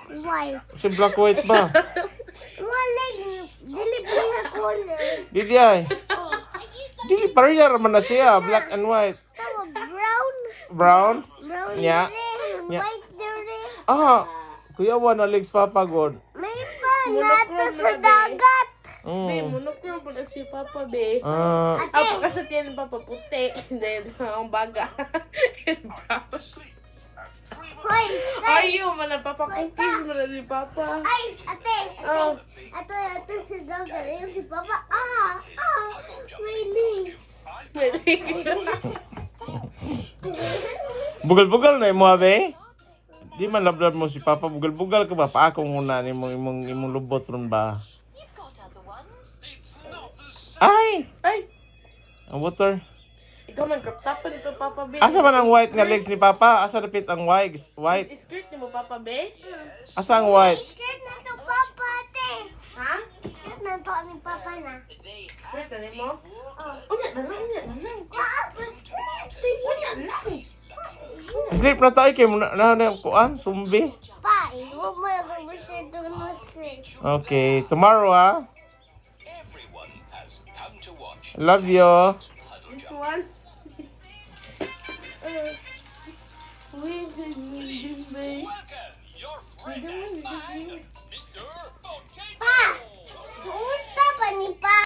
White. Si black white ba? Wala. Dili pa na color. Dili ay. Dili pareha raman na siya, black and white. Tama, brown. Brown? Brown Nya. dire. Nya. White dire. Ah, kuya wa na legs papa god. May pa nato sa dagat. Be, Mm. monochrome po na si Papa, be. Ah, Ako kasi tiyan ng Papa puti. Then, ang baga. Hoy, ay, Ayaw man na Papa, cookies mo na si Papa. ay, ate, Oh. ate sa dagat. Ayun si Papa. May legs. bugal-bugal na imo be. Di man lablab mo si papa bugal-bugal ka ba? Pa ako muna imong lubot ron ba? Ay, Ay, ang water. ikaw man, crop top pa nito Papa, be. Asa man ang white nga legs ni papa? Asa dapit ang white? White. Skirt ni mo Papa, be? Asa ang white? Skirt na to, Papa, ate. Ha? Skirt na to ni Papa na. Skirt na mo? Unya na lang. Skirt. Unya na. Sleep na tayo kay na kuan, sumbi. Pa, huwag mo yung gusto doon ng skirt. Okay, tomorrow ah. Love you. This one. Wait, baby.